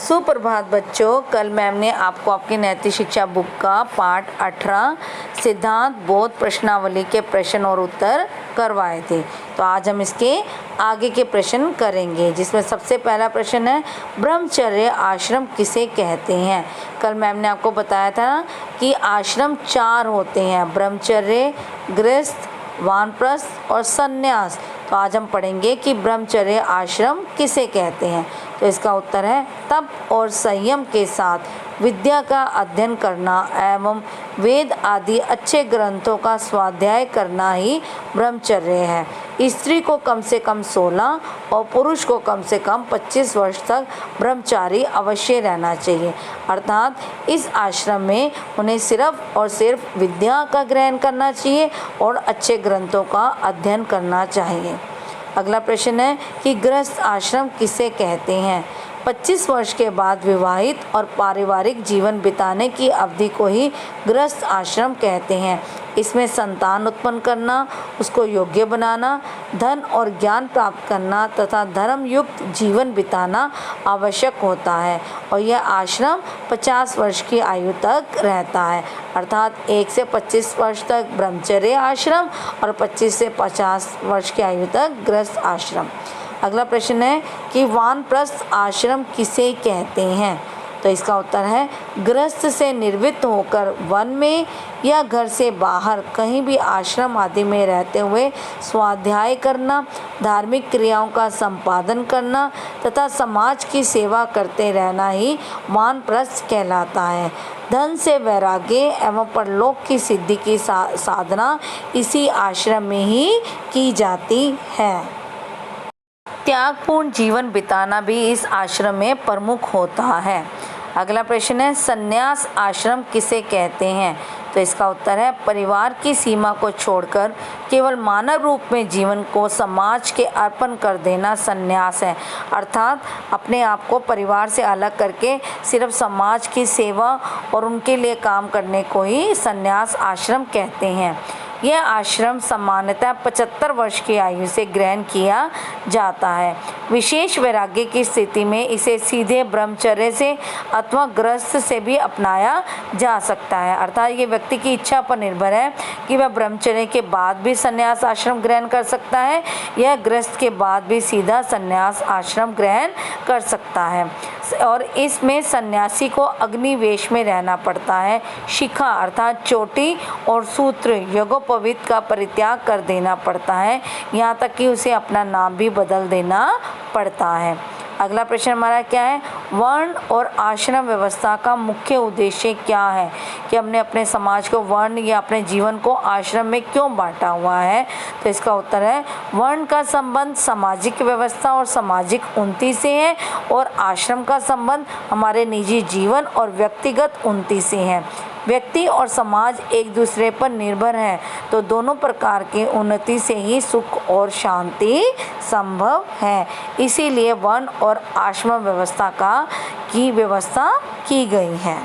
सुप्रभात बच्चों। कल मैम ने आपको आपकी नैतिक शिक्षा बुक का पाठ 18 सिद्धांत बोध प्रश्नावली के प्रश्न और उत्तर करवाए थे। तो आज हम इसके आगे के प्रश्न करेंगे, जिसमें सबसे पहला प्रश्न है ब्रह्मचर्य आश्रम किसे कहते हैं। कल मैम ने आपको बताया था कि आश्रम 4 होते हैं, ब्रह्मचर्य, गृहस्थ, वानप्रस्थ और सन्यास। तो आज हम पढ़ेंगे कि ब्रह्मचर्य आश्रम किसे कहते हैं। तो इसका उत्तर है तप और संयम के साथ विद्या का अध्ययन करना एवं वेद आदि अच्छे ग्रंथों का स्वाध्याय करना ही ब्रह्मचर्य है। स्त्री को कम से कम 16 और पुरुष को कम से कम 25 वर्ष तक ब्रह्मचारी अवश्य रहना चाहिए, अर्थात इस आश्रम में उन्हें सिर्फ और सिर्फ विद्या का ग्रहण करना चाहिए और अच्छे ग्रंथों का अध्ययन करना चाहिए। अगला प्रश्न है कि गृहस्थ आश्रम किसे कहते हैं। 25 वर्ष के बाद विवाहित और पारिवारिक जीवन बिताने की अवधि को ही गृहस्थ आश्रम कहते हैं। इसमें संतान उत्पन्न करना, उसको योग्य बनाना, धन और ज्ञान प्राप्त करना तथा धर्म युक्त जीवन बिताना आवश्यक होता है और यह आश्रम 50 वर्ष की आयु तक रहता है, अर्थात 1 से 25 वर्ष तक ब्रह्मचर्य आश्रम और 25 से 50 वर्ष की आयु तक गृहस्थ आश्रम। अगला प्रश्न है कि वानप्रस्थ आश्रम किसे कहते हैं। तो इसका उत्तर है गृहस्थ से निर्वृत्त होकर वन में या घर से बाहर कहीं भी आश्रम आदि में रहते हुए स्वाध्याय करना, धार्मिक क्रियाओं का संपादन करना तथा समाज की सेवा करते रहना ही वानप्रस्थ कहलाता है। धन से वैराग्य एवं परलोक की सिद्धि की साधना इसी आश्रम में ही की जाती है। त्यागपूर्ण जीवन बिताना भी इस आश्रम में प्रमुख होता है। अगला प्रश्न है सन्यास आश्रम किसे कहते हैं। तो इसका उत्तर है परिवार की सीमा को छोड़कर केवल मानव रूप में जीवन को समाज के अर्पण कर देना सन्यास है, अर्थात अपने आप को परिवार से अलग करके सिर्फ समाज की सेवा और उनके लिए काम करने को ही सन्यास आश्रम कहते हैं। यह आश्रम सामान्यतः 75 वर्ष की आयु से ग्रहण किया जाता है। विशेष वैराग्य की स्थिति में इसे सीधे ब्रह्मचर्य से अथवा गृहस्थ से भी अपनाया जा सकता है, अर्थात ये व्यक्ति की इच्छा पर निर्भर है कि वह ब्रह्मचर्य के बाद भी संन्यास आश्रम ग्रहण कर सकता है या गृहस्थ के बाद भी सीधा संन्यास आश्रम ग्रहण कर सकता है। और इसमें सन्यासी को अग्निवेश में रहना पड़ता है। शिखा अर्थात चोटी और सूत्र यज्ञोपवीत का परित्याग कर देना पड़ता है, यहाँ तक कि उसे अपना नाम भी बदल देना पड़ता है। अगला प्रश्न हमारा क्या है, वर्ण और आश्रम व्यवस्था का मुख्य उद्देश्य क्या है, कि हमने अपने समाज को वर्ण या अपने जीवन को आश्रम में क्यों बांटा हुआ है। तो इसका उत्तर है वर्ण का संबंध सामाजिक व्यवस्था और सामाजिक उन्नति से है और आश्रम का संबंध हमारे निजी जीवन और व्यक्तिगत उन्नति से है। व्यक्ति और समाज एक दूसरे पर निर्भर हैं, तो दोनों प्रकार की उन्नति से ही सुख और शांति संभव है। इसीलिए वर्ण और आश्रम व्यवस्था की व्यवस्था की गई है।